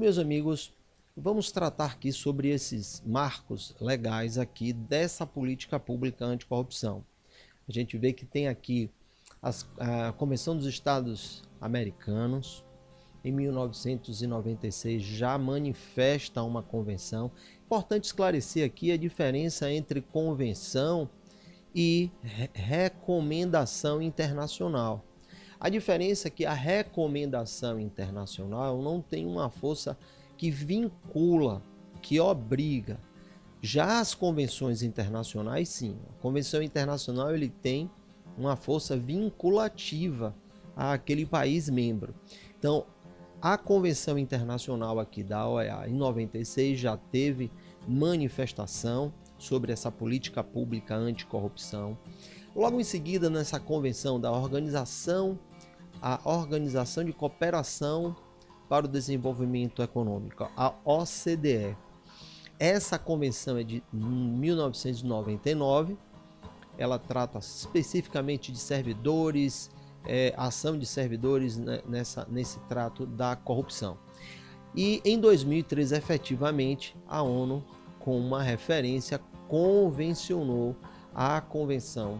meus amigos, vamos tratar aqui sobre esses marcos legais aqui dessa política pública anticorrupção. A gente vê que tem aqui a Convenção dos Estados Americanos, em 1996 já manifesta uma convenção. Importante esclarecer aqui a diferença entre convenção e recomendação internacional. A diferença é que a recomendação internacional não tem uma força que vincula, que obriga. Já as convenções internacionais, sim. A convenção internacional ele tem uma força vinculativa àquele país membro. Então, a convenção internacional aqui da OEA em 96 já teve manifestação sobre essa política pública anticorrupção. Logo em seguida, nessa convenção da a Organização de Cooperação para o Desenvolvimento Econômico, a OCDE. Essa convenção é de 1999, ela trata especificamente de servidores, ação de servidores nesse trato da corrupção. E em 2003, efetivamente, a ONU, com uma referência, convencionou a Convenção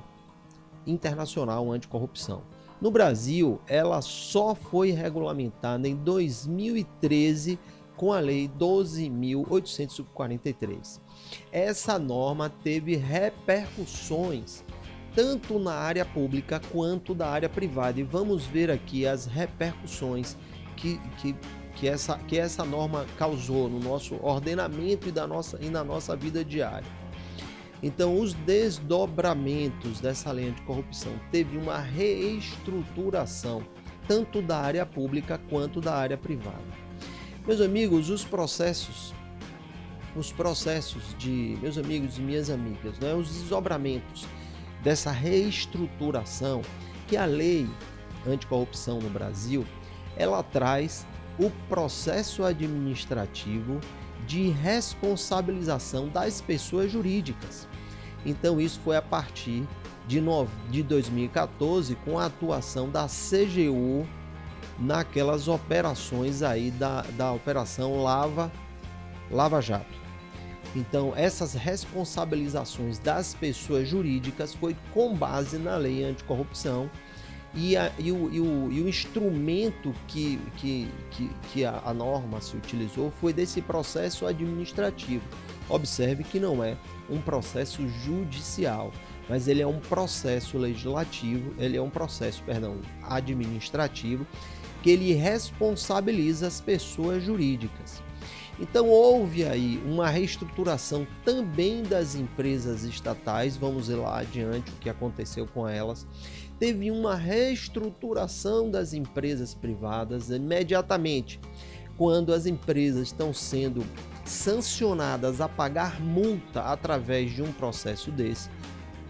Internacional Anticorrupção. No Brasil, ela só foi regulamentada em 2013 com a Lei 12.843. Essa norma teve repercussões tanto na área pública quanto da área privada. E vamos ver aqui as repercussões que essa norma causou no nosso ordenamento e na nossa vida diária. Então, os desdobramentos dessa lei anticorrupção teve uma reestruturação tanto da área pública quanto da área privada. Meus amigos, os processos de meus amigos e minhas amigas, né, os desdobramentos dessa reestruturação que a lei anticorrupção no Brasil, ela traz o processo administrativo de responsabilização das pessoas jurídicas. Então isso foi a partir de 2014 com a atuação da CGU naquelas operações aí da Operação Lava Jato. Então essas responsabilizações das pessoas jurídicas foi com base na lei anticorrupção e o instrumento que a norma se utilizou foi desse processo administrativo. Observe que não é um processo judicial, mas ele é um processo legislativo, administrativo, que ele responsabiliza as pessoas jurídicas. Então houve aí uma reestruturação também das empresas estatais, vamos ver lá adiante o que aconteceu com elas. Teve uma reestruturação das empresas privadas imediatamente, quando as empresas estão sendo sancionadas a pagar multa através de um processo desse.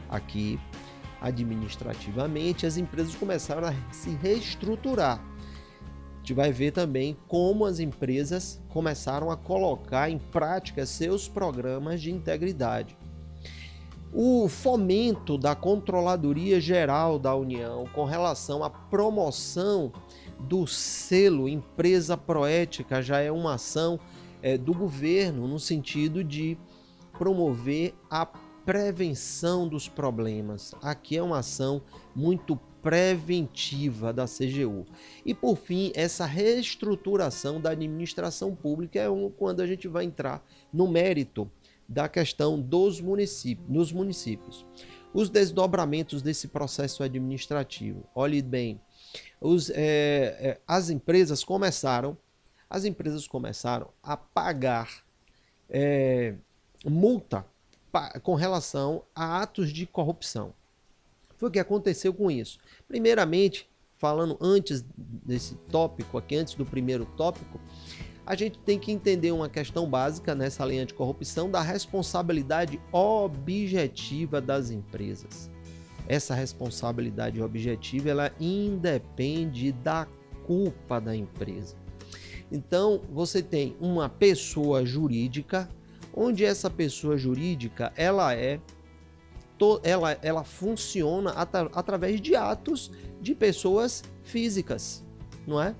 Aqui, administrativamente, as empresas começaram a se reestruturar. A gente vai ver também como as empresas começaram a colocar em prática seus programas de integridade. O fomento da Controladoria Geral da União com relação à promoção do selo Empresa Proética já é uma ação do governo no sentido de promover a prevenção dos problemas. Aqui é uma ação muito preventiva da CGU. E por fim, essa reestruturação da administração pública quando a gente vai entrar no mérito da questão nos municípios. Os desdobramentos desse processo administrativo. Olhe bem, as empresas começaram a pagar multa com relação a atos de corrupção. Foi o que aconteceu com isso. Primeiramente, falando antes desse tópico aqui, antes do primeiro tópico, a gente tem que entender uma questão básica nessa lei anticorrupção da responsabilidade objetiva das empresas. Essa responsabilidade objetiva, ela independe da culpa da empresa. Então, você tem uma pessoa jurídica, onde essa pessoa jurídica, ela funciona através de atos de pessoas físicas, não é?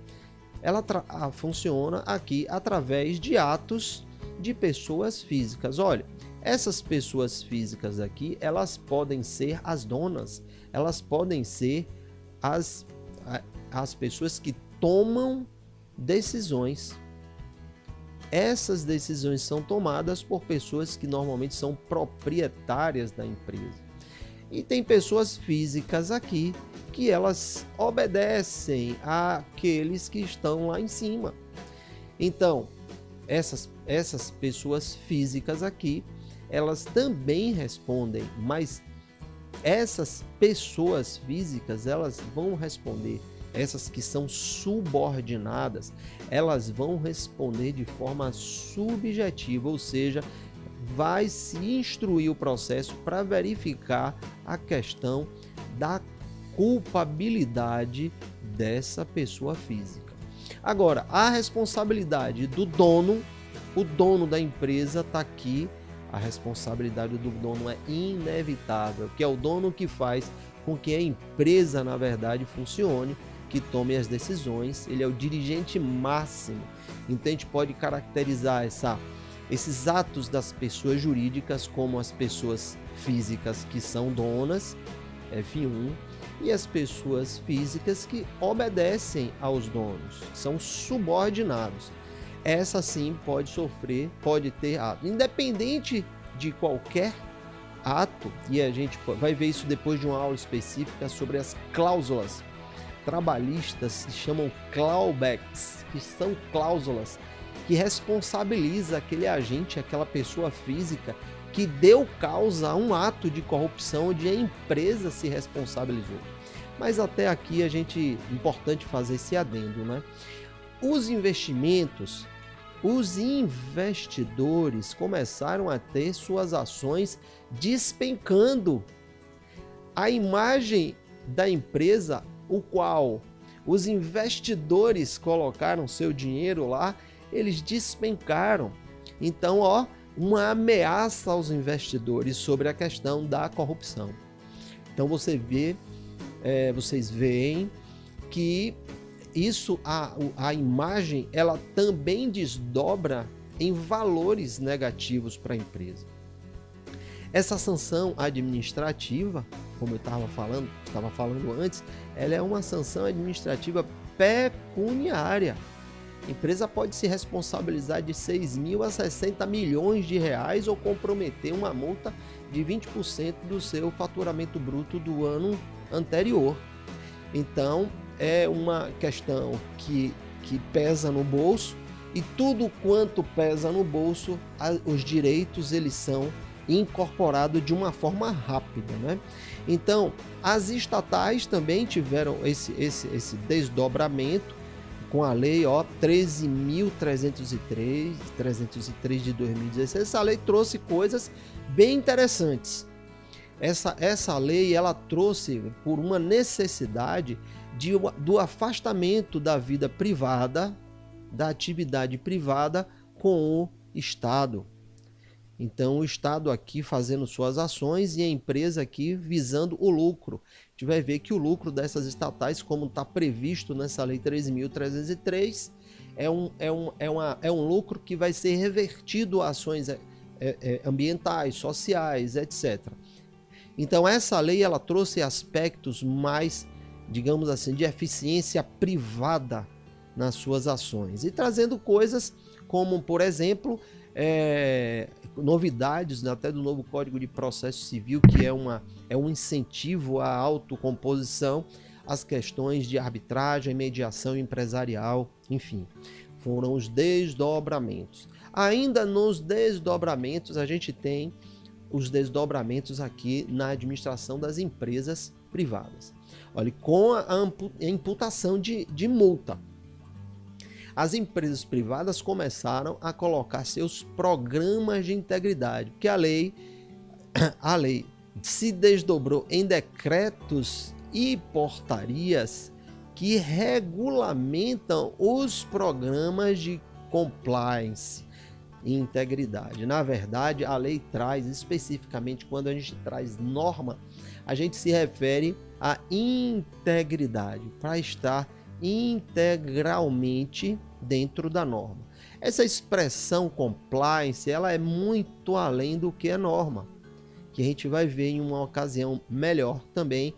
ela funciona aqui através de atos de pessoas físicas. Olha, essas pessoas físicas aqui, elas podem ser as donas, elas podem ser as pessoas que tomam decisões. Essas decisões são tomadas por pessoas que normalmente são proprietárias da empresa. E tem pessoas físicas aqui que elas obedecem àqueles que estão lá em cima. Então, essas pessoas físicas aqui, elas também respondem, mas essas pessoas físicas, elas vão responder, essas que são subordinadas, elas vão responder de forma subjetiva, ou seja, vai se instruir o processo para verificar a questão da culpabilidade dessa pessoa física. Agora, a responsabilidade do dono, o dono da empresa está aqui. A responsabilidade do dono é inevitável, que é o dono que faz com que a empresa, na verdade, funcione, que tome as decisões. Ele é o dirigente máximo. Então, a gente pode caracterizar esses atos das pessoas jurídicas como as pessoas físicas que são donas, F1, e as pessoas físicas que obedecem aos donos, são subordinados. Essa sim pode ter ato. Independente de qualquer ato, e a gente vai ver isso depois de uma aula específica sobre as cláusulas trabalhistas, se chamam clawbacks, que são cláusulas que responsabiliza aquele agente, aquela pessoa física que deu causa a um ato de corrupção onde a empresa se responsabilizou. Mas até aqui importante fazer esse adendo, né? Os investidores começaram a ter suas ações despencando. A imagem da empresa, o qual os investidores colocaram seu dinheiro lá, eles despencaram. Então, uma ameaça aos investidores sobre a questão da corrupção. Então vocês veem que isso, a imagem, ela também desdobra em valores negativos para a empresa. Essa sanção administrativa, como eu estava falando antes, ela é uma sanção administrativa pecuniária. A empresa pode se responsabilizar de 6 mil a 60 milhões de reais ou comprometer uma multa de 20% do seu faturamento bruto do ano anterior. Então, é uma questão que pesa no bolso, e tudo quanto pesa no bolso, os direitos eles são incorporados de uma forma rápida, né? Então, as estatais também tiveram esse desdobramento com a lei 13.303 de 2016. Essa lei trouxe coisas bem interessantes. Essa lei ela trouxe por uma necessidade do afastamento da vida privada, da atividade privada com o Estado. Então, o Estado aqui fazendo suas ações e a empresa aqui visando o lucro. A gente vai ver que o lucro dessas estatais, como está previsto nessa lei 13.303, é um lucro que vai ser revertido a ações ambientais, sociais, etc. Então, essa lei ela trouxe aspectos mais, digamos assim, de eficiência privada nas suas ações, e trazendo coisas como, por exemplo, novidades, né, até do novo Código de Processo Civil, que é um incentivo à autocomposição, as questões de arbitragem, mediação empresarial, enfim, foram os desdobramentos. Ainda nos desdobramentos, a gente tem os desdobramentos aqui na administração das empresas privadas. Olha, com a imputação de multa. As empresas privadas começaram a colocar seus programas de integridade, porque a lei se desdobrou em decretos e portarias que regulamentam os programas de compliance e integridade. Na verdade, a lei traz especificamente, quando a gente traz norma, a gente se refere à integridade, para estar integralmente dentro da norma. Essa expressão compliance, ela é muito além do que é norma, que a gente vai ver em uma ocasião melhor também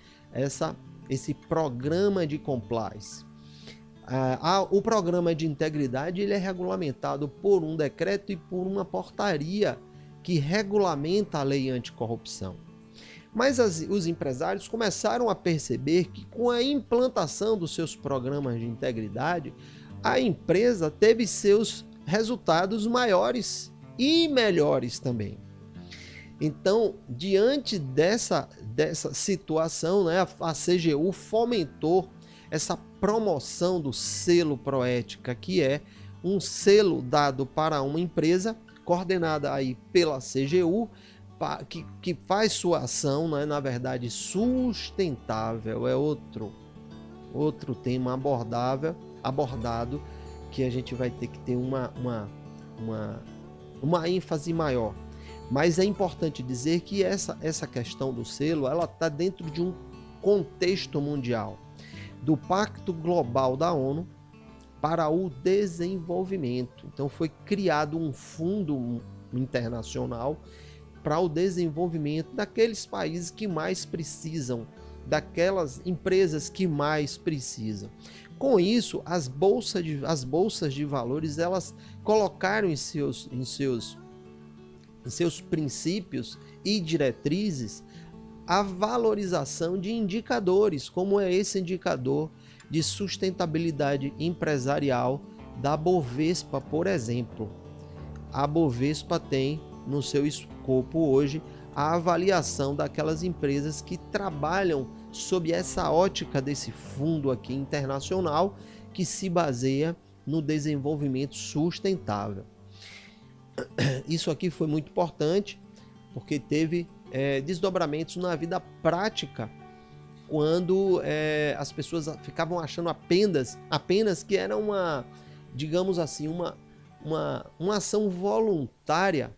esse programa de compliance. O programa de integridade ele é regulamentado por um decreto e por uma portaria que regulamenta a lei anticorrupção. Mas os empresários começaram a perceber que com a implantação dos seus programas de integridade, a empresa teve seus resultados maiores e melhores também. Então, diante dessa situação, né, a CGU fomentou essa promoção do selo Proética, que é um selo dado para uma empresa, coordenada aí pela CGU, que faz sua ação, né, na verdade, sustentável. É outro tema abordado, que a gente vai ter que ter uma ênfase maior. Mas é importante dizer que essa questão do selo, ela está dentro de um contexto mundial, do Pacto Global da ONU para o Desenvolvimento. Então foi criado um fundo internacional para o desenvolvimento daqueles países que mais precisam, daquelas empresas que mais precisam. Com isso, as bolsas de valores, elas colocaram em seus princípios e diretrizes a valorização de indicadores, como é esse indicador de sustentabilidade empresarial da Bovespa, por exemplo. A Bovespa tem no seu escopo hoje a avaliação daquelas empresas que trabalham sob essa ótica desse fundo aqui internacional que se baseia no desenvolvimento sustentável. Isso aqui foi muito importante porque teve desdobramentos na vida prática, quando as pessoas ficavam achando apenas que era digamos assim, uma ação voluntária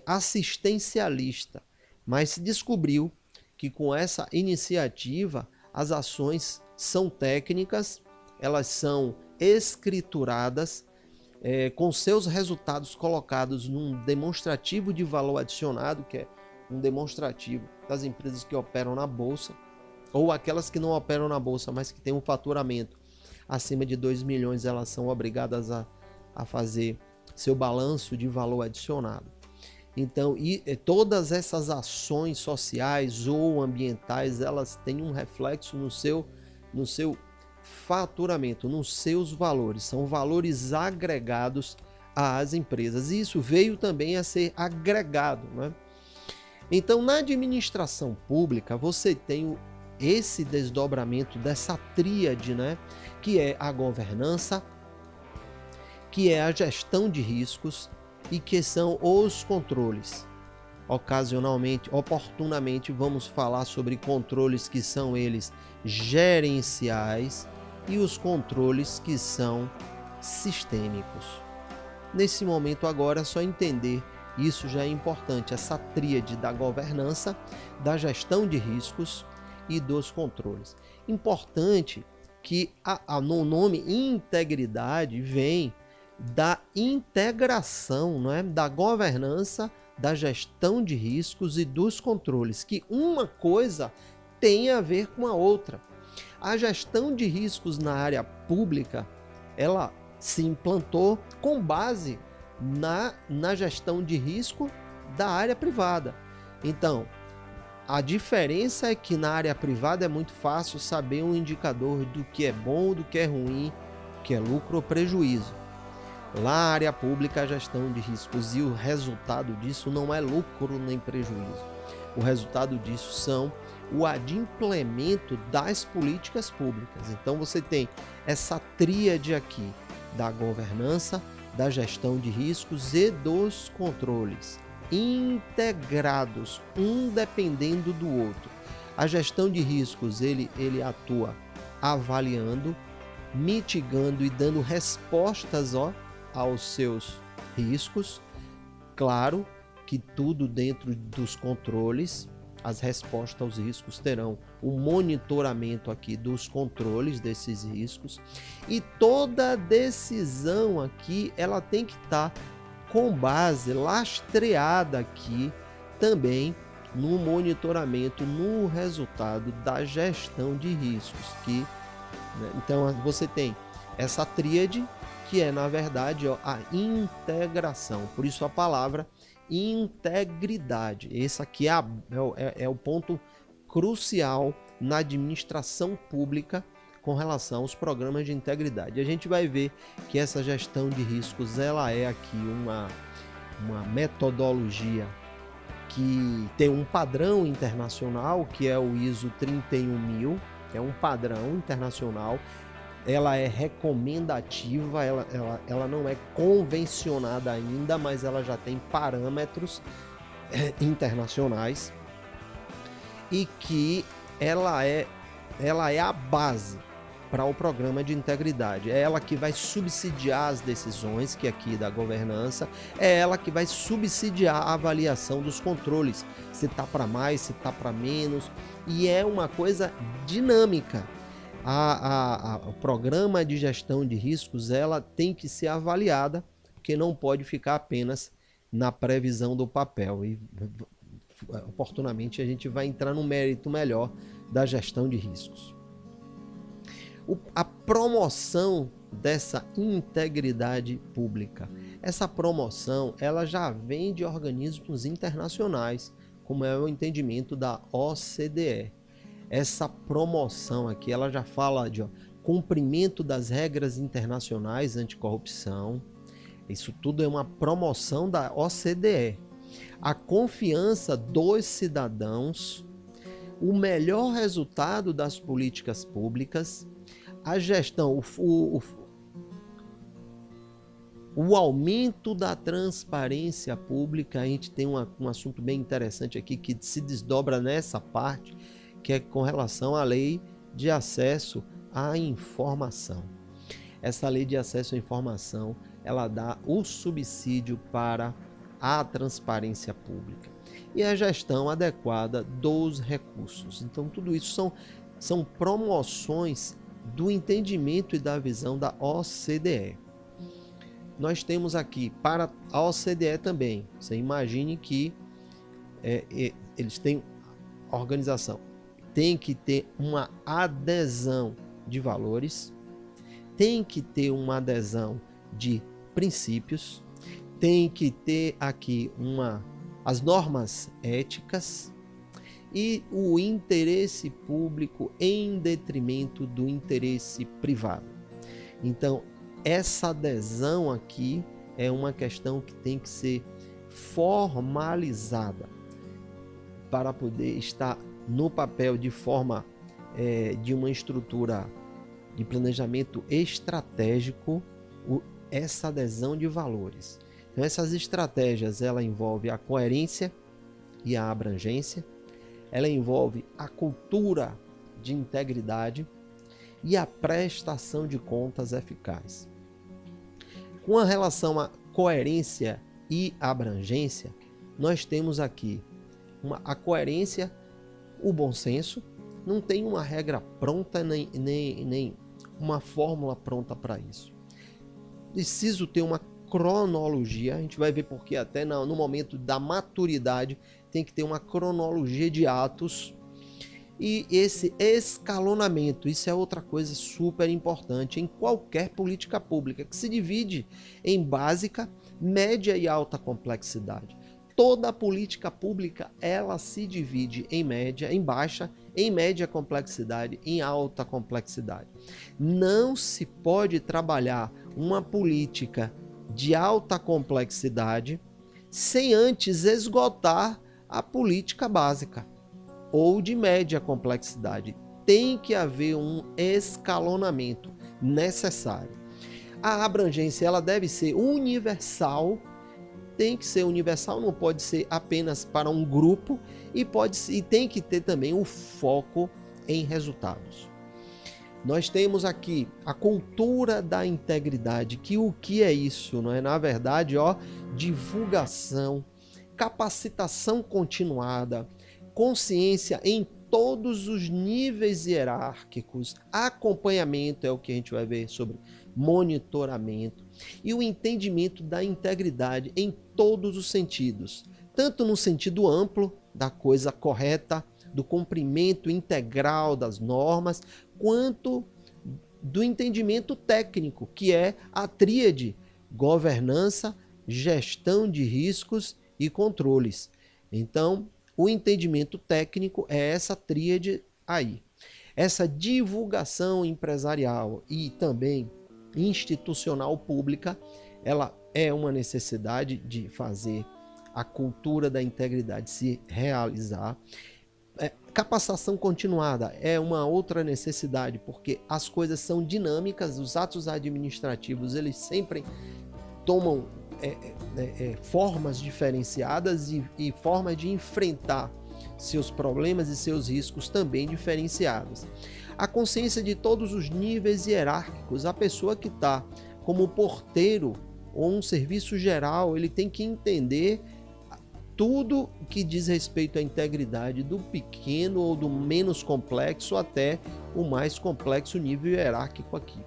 assistencialista, mas se descobriu que com essa iniciativa as ações são técnicas, elas são escrituradas, com seus resultados colocados num demonstrativo de valor adicionado, que é um demonstrativo das empresas que operam na Bolsa, ou aquelas que não operam na Bolsa, mas que têm um faturamento acima de 2 milhões, elas são obrigadas a fazer seu balanço de valor adicionado. Então, todas essas ações sociais ou ambientais, elas têm um reflexo no seu faturamento, nos seus valores, são valores agregados às empresas, e isso veio também a ser agregado, né? Então, na administração pública, você tem esse desdobramento dessa tríade, né? Que é a governança, que é a gestão de riscos e que são os controles. Oportunamente, vamos falar sobre controles que são eles gerenciais e os controles que são sistêmicos. Nesse momento agora é só entender, isso já é importante, essa tríade da governança, da gestão de riscos e dos controles. Importante que no nome integridade vem da integração, não é? Da governança, da gestão de riscos e dos controles, que uma coisa tem a ver com a outra. A gestão de riscos na área pública, ela se implantou com base na gestão de risco da área privada. Então, a diferença é que na área privada é muito fácil saber um indicador do que é bom, do que é ruim, que é lucro ou prejuízo. Lá na área pública, a gestão de riscos e o resultado disso não é lucro nem prejuízo. O resultado disso são o adimplemento das políticas públicas. Então você tem essa tríade aqui da governança, da gestão de riscos e dos controles, integrados, um dependendo do outro. A gestão de riscos, ele atua avaliando, mitigando e dando respostas aos seus riscos. Claro que tudo dentro dos controles. as respostas aos riscos terão o monitoramento aqui dos controles desses riscos, e toda decisão aqui ela tem que estar com base lastreada aqui também no monitoramento, no resultado da gestão de riscos, né? Então você tem essa tríade que é, na verdade, ó, a integração, por isso a palavra integridade. Esse aqui é o ponto crucial na administração pública com relação aos programas de integridade. A gente vai ver que essa gestão de riscos ela é aqui uma metodologia que tem um padrão internacional, que é o ISO 31000, é um padrão internacional. Ela é recomendativa, ela não é convencionada ainda, mas ela já tem parâmetros internacionais, e que ela é a base para o programa de integridade. É ela que vai subsidiar as decisões, que aqui da governança, é ela que vai subsidiar a avaliação dos controles, se está para mais, se está para menos, e é uma coisa dinâmica. O programa de gestão de riscos ela tem que ser avaliada, porque não pode ficar apenas na previsão do papel, e oportunamente a gente vai entrar no mérito melhor da gestão de riscos. A promoção dessa integridade pública, essa promoção ela já vem de organismos internacionais, como é o entendimento da OCDE. Essa promoção aqui, ela já fala de cumprimento das regras internacionais anticorrupção. Isso tudo é uma promoção da OCDE. A confiança dos cidadãos, o melhor resultado das políticas públicas, a gestão, o aumento da transparência pública. A gente tem um assunto bem interessante aqui que se desdobra nessa parte, que é com relação à lei de acesso à informação. Essa lei de acesso à informação, ela dá o subsídio para a transparência pública e a gestão adequada dos recursos. Então, tudo isso são promoções do entendimento e da visão da OCDE. Nós temos aqui, para a OCDE também, você imagine que eles têm organização, tem que ter uma adesão de valores, tem que ter uma adesão de princípios, tem que ter aqui as normas éticas e o interesse público em detrimento do interesse privado. Então, essa adesão aqui é uma questão que tem que ser formalizada para poder estar no papel de forma de uma estrutura de planejamento estratégico, essa adesão de valores. Então, essas estratégias, ela envolve a coerência e a abrangência, ela envolve a cultura de integridade e a prestação de contas eficaz. Com a relação à coerência e abrangência, nós temos aqui a coerência, o bom senso. Não tem uma regra pronta nem uma fórmula pronta para isso. Preciso ter uma cronologia, a gente vai ver porque até no momento da maturidade tem que ter uma cronologia de atos, e esse escalonamento, isso é outra coisa super importante em qualquer política pública, que se divide em básica, média e alta complexidade. Toda política pública ela se divide em média, em baixa, em média complexidade, em alta complexidade. Não se pode trabalhar uma política de alta complexidade sem antes esgotar a política básica ou de média complexidade. Tem que haver um escalonamento necessário. A abrangência ela deve ser universal, tem que ser universal, não pode ser apenas para um grupo, e tem que ter também o foco em resultados. Nós temos aqui a cultura da integridade, que o que é isso? Não é? Na verdade, divulgação, capacitação continuada, consciência em todos os níveis hierárquicos, acompanhamento é o que a gente vai ver sobre monitoramento, e o entendimento da integridade em todos os sentidos, tanto no sentido amplo da coisa correta, do cumprimento integral das normas, quanto do entendimento técnico, que é a tríade governança, gestão de riscos e controles. Então, o entendimento técnico é essa tríade aí. Essa divulgação empresarial e também institucional pública, ela é uma necessidade de fazer a cultura da integridade se realizar. Capacitação continuada é uma outra necessidade, porque as coisas são dinâmicas, os atos administrativos eles sempre tomam formas diferenciadas e formas de enfrentar seus problemas e seus riscos também diferenciados. A consciência de todos os níveis hierárquicos, a pessoa que está como porteiro ou um serviço geral, ele tem que entender tudo que diz respeito à integridade, do pequeno ou do menos complexo até o mais complexo nível hierárquico aqui.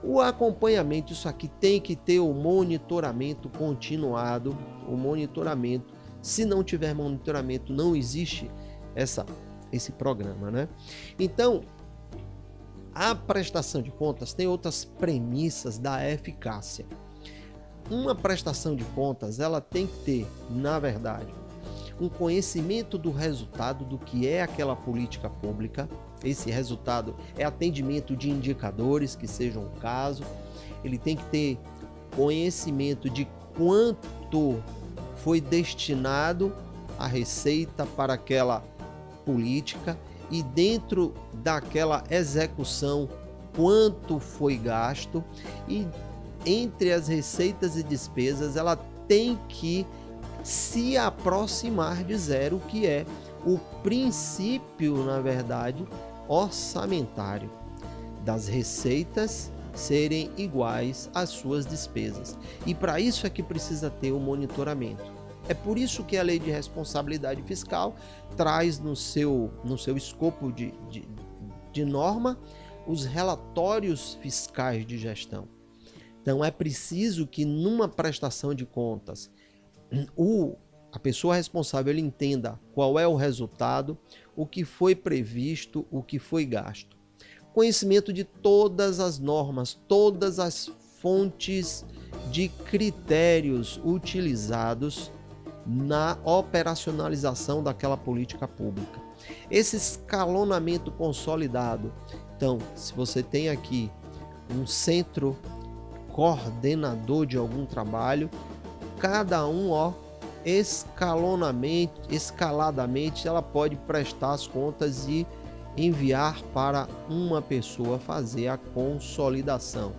O acompanhamento, isso aqui tem que ter o monitoramento continuado, o monitoramento. Se não tiver monitoramento, não existe esse programa, né? Então, a prestação de contas tem outras premissas da eficácia. Uma prestação de contas, ela tem que ter, na verdade, um conhecimento do resultado do que é aquela política pública. Esse resultado é atendimento de indicadores, que sejam o caso. Ele tem que ter conhecimento de quanto foi destinado a receita para aquela política e dentro daquela execução quanto foi gasto, e entre as receitas e despesas ela tem que se aproximar de zero, que é o princípio, na verdade, orçamentário, das receitas serem iguais às suas despesas. E para isso é que precisa ter o monitoramento. É por isso que a Lei de Responsabilidade Fiscal traz no seu escopo de norma os relatórios fiscais de gestão. Então é preciso que numa prestação de contas a pessoa responsável ele entenda qual é o resultado, o que foi previsto, o que foi gasto. Conhecimento de todas as normas, todas as fontes de critérios utilizados na operacionalização daquela política pública. Esse escalonamento consolidado. Então, se você tem aqui um centro coordenador de algum trabalho, cada um, escaladamente, ela pode prestar as contas e enviar para uma pessoa fazer a consolidação.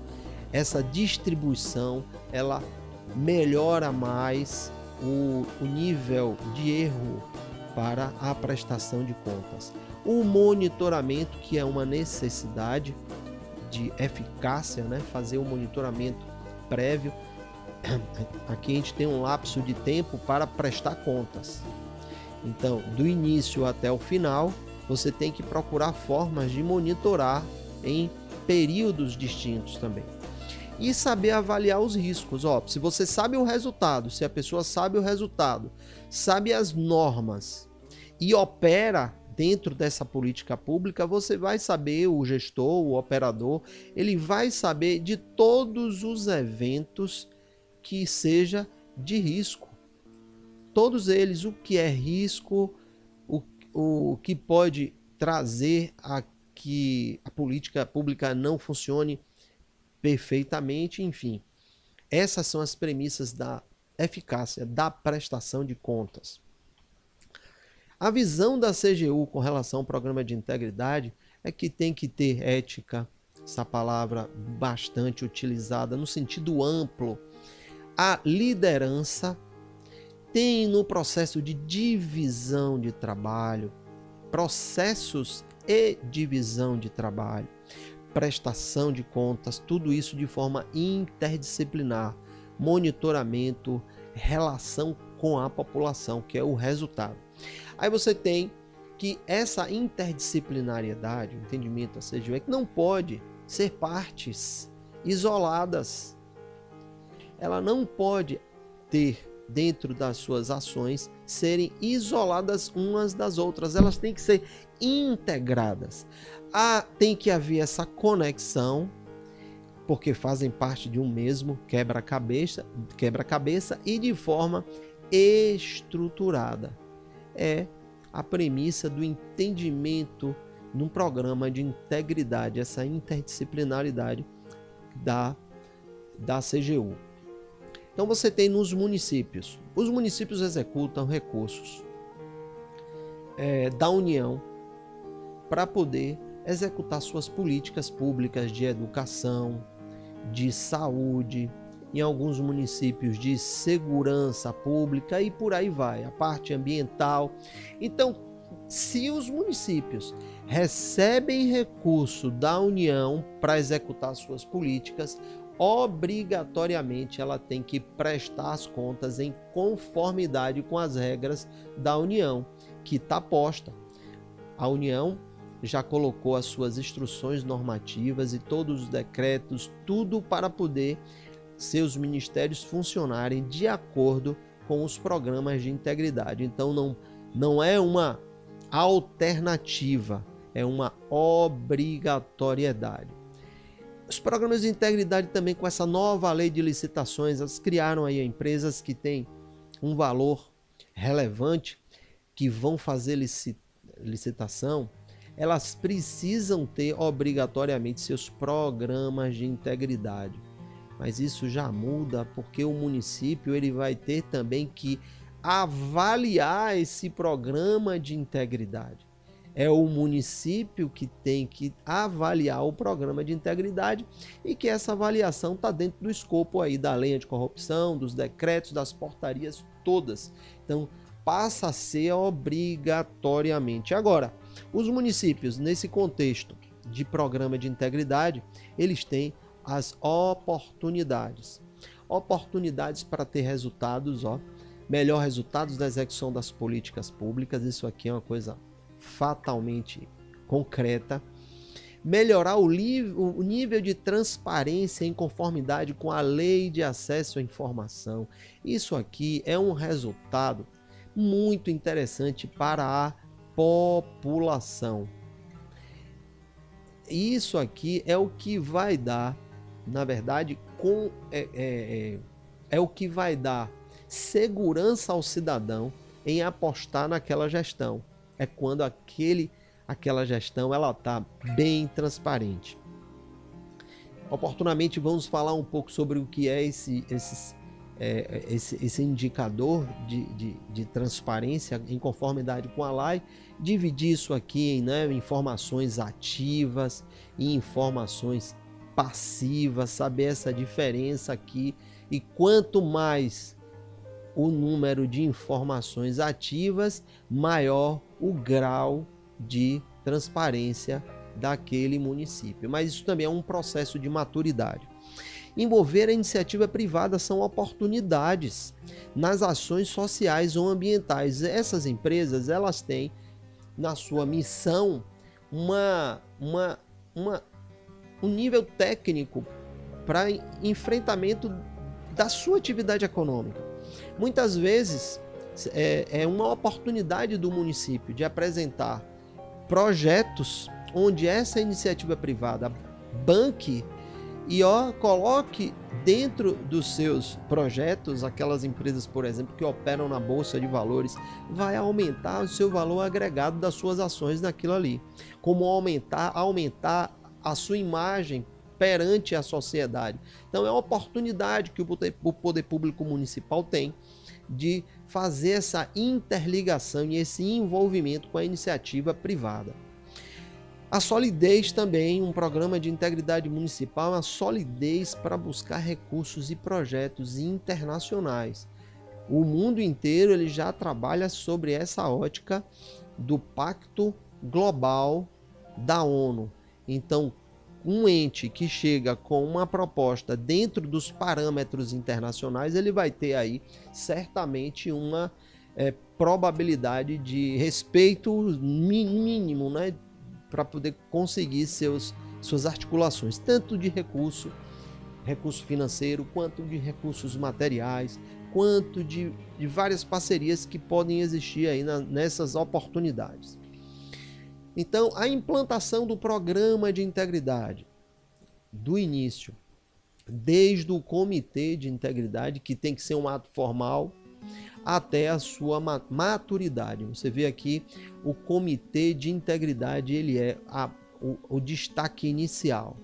Essa distribuição, ela melhora mais o nível de erro para a prestação de contas. O monitoramento, que é uma necessidade de eficácia, né? Fazer o monitoramento prévio. Aqui a gente tem um lapso de tempo para prestar contas. Então, do início até o final, você tem que procurar formas de monitorar em períodos distintos também. E saber avaliar os riscos. Se você sabe o resultado, se a pessoa sabe o resultado, sabe as normas e opera dentro dessa política pública, você vai saber, o gestor, o operador, ele vai saber de todos os eventos que seja de risco. Todos eles, o que é risco, o que pode trazer a que a política pública não funcione perfeitamente, enfim. Essas são as premissas da eficácia, da prestação de contas. A visão da CGU com relação ao programa de integridade é que tem que ter ética, essa palavra bastante utilizada no sentido amplo. A liderança tem no processo de divisão de trabalho, processos e divisão de trabalho, prestação de contas, tudo isso de forma interdisciplinar, monitoramento, relação com a população, que é o resultado. Aí você tem que essa interdisciplinariedade, o entendimento da CGU, é que não pode ser partes isoladas. Ela não pode ter dentro das suas ações serem isoladas umas das outras. Elas têm que ser integradas. Tem que haver essa conexão, porque fazem parte de um mesmo quebra-cabeça e de forma estruturada. É a premissa do entendimento num programa de integridade, essa interdisciplinaridade da CGU. Então você tem nos municípios. Os municípios executam recursos da União para poder executar suas políticas públicas de educação, de saúde, em alguns municípios de segurança pública e por aí vai, a parte ambiental. Então, se os municípios recebem recurso da União para executar suas políticas, obrigatoriamente ela tem que prestar as contas em conformidade com as regras da União, que está posta. A União já colocou as suas instruções normativas e todos os decretos, tudo para poder seus ministérios funcionarem de acordo com os programas de integridade. Então não é uma alternativa, é uma obrigatoriedade. Os programas de integridade também, com essa nova lei de licitações, elas criaram aí empresas que têm um valor relevante, que vão fazer licitação, elas precisam ter obrigatoriamente seus programas de integridade. Mas isso já muda, porque o município ele vai ter também que avaliar esse programa de integridade. É o município que tem que avaliar o programa de integridade e que essa avaliação está dentro do escopo aí da lei anticorrupção, dos decretos, das portarias todas. Então, passa a ser obrigatoriamente. Agora, os municípios, nesse contexto de programa de integridade, eles têm as oportunidades para ter resultados, melhor resultados da execução das políticas públicas. Isso aqui é uma coisa fatalmente concreta. Melhorar o nível de transparência em conformidade com a lei de acesso à informação. Isso aqui é um resultado muito interessante para a população. Isso aqui é o que vai dar, na verdade, é o que vai dar segurança ao cidadão em apostar naquela gestão. É quando aquela gestão ela está bem transparente. Oportunamente vamos falar um pouco sobre o que é esse indicador de transparência em conformidade com a lei, dividir isso aqui em informações ativas e informações passivas, saber essa diferença aqui, e quanto mais o número de informações ativas, maior o grau de transparência daquele município. Mas isso também é um processo de maturidade. Envolver a iniciativa privada são oportunidades nas ações sociais ou ambientais. Essas empresas, elas têm na sua missão um nível técnico para enfrentamento da sua atividade econômica. Muitas vezes é uma oportunidade do município de apresentar projetos onde essa iniciativa privada banque e coloque dentro dos seus projetos, aquelas empresas, por exemplo, que operam na Bolsa de Valores, vai aumentar o seu valor agregado das suas ações naquilo ali. Como aumentar a sua imagem perante a sociedade. Então é uma oportunidade que o poder público municipal tem de fazer essa interligação e esse envolvimento com a iniciativa privada. A solidez também, um programa de integridade municipal, a solidez para buscar recursos e projetos internacionais. O mundo inteiro ele já trabalha sobre essa ótica do Pacto Global da ONU. Então, um ente que chega com uma proposta dentro dos parâmetros internacionais, ele vai ter aí certamente uma probabilidade de respeito mínimo, né, para poder conseguir suas articulações, tanto de recurso financeiro, quanto de recursos materiais, quanto de várias parcerias que podem existir aí nessas oportunidades. Então, a implantação do programa de integridade, do início, desde o comitê de integridade, que tem que ser um ato formal, até a sua maturidade. Você vê aqui o comitê de integridade, ele é o destaque inicial.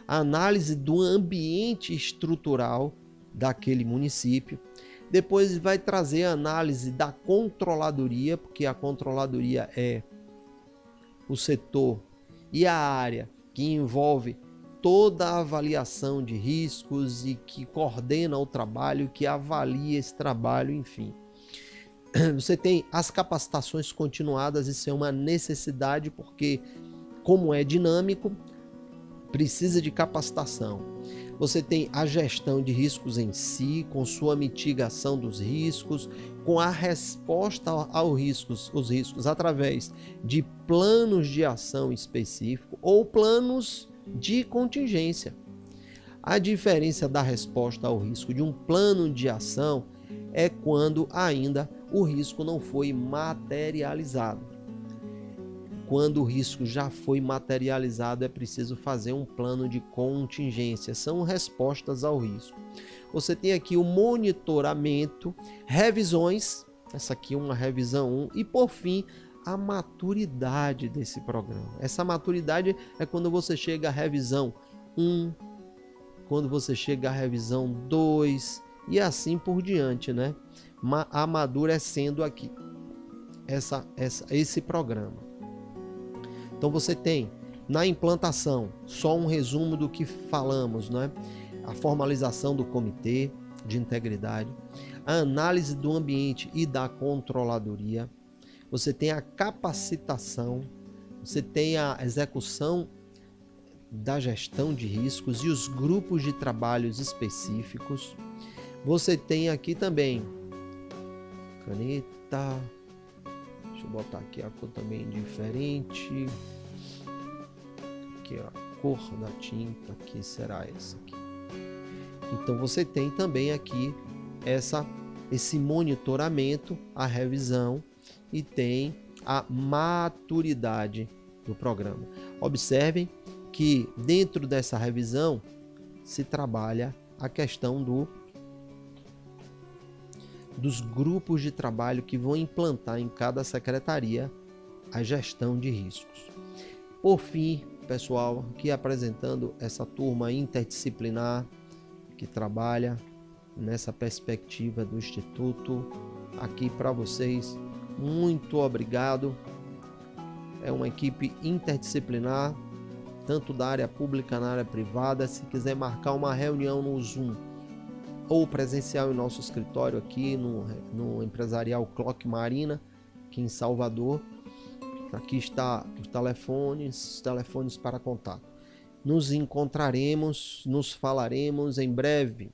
A análise do ambiente estrutural daquele município. Depois vai trazer a análise da controladoria, porque a controladoria é o setor e a área que envolve toda a avaliação de riscos e que coordena o trabalho, que avalia esse trabalho, enfim. Você tem as capacitações continuadas, isso é uma necessidade, porque como é dinâmico, precisa de capacitação. Você tem a gestão de riscos em si, com sua mitigação dos riscos, com a resposta aos riscos através de planos de ação específico ou planos de contingência. A diferença da resposta ao risco de um plano de ação é quando ainda o risco não foi materializado. Quando o risco já foi materializado, é preciso fazer um plano de contingência. São respostas ao risco. Você tem aqui o monitoramento, revisões, essa aqui é uma revisão 1, e por fim, a maturidade desse programa. Essa maturidade é quando você chega à revisão 1, quando você chega à revisão 2 e assim por diante, né? Amadurecendo aqui esse programa. Então você tem na implantação, só um resumo do que falamos, né? A formalização do comitê de integridade, a análise do ambiente e da controladoria, você tem a capacitação, você tem a execução da gestão de riscos e os grupos de trabalhos específicos. Você tem aqui também caneta, deixa eu botar aqui a cor também diferente, aqui a cor da tinta, que será essa aqui. Então você tem também aqui esse monitoramento, a revisão e tem a maturidade do programa. Observem que dentro dessa revisão se trabalha a questão dos grupos de trabalho que vão implantar em cada secretaria a gestão de riscos. Por fim, pessoal, aqui apresentando essa turma interdisciplinar que trabalha nessa perspectiva do Instituto aqui para vocês. Muito obrigado. É uma equipe interdisciplinar, tanto da área pública na área privada. Se quiser marcar uma reunião no Zoom ou presencial em nosso escritório aqui no Empresarial Clock Marina, aqui em Salvador, aqui está os telefones para contato. Nos encontraremos, nos falaremos em breve.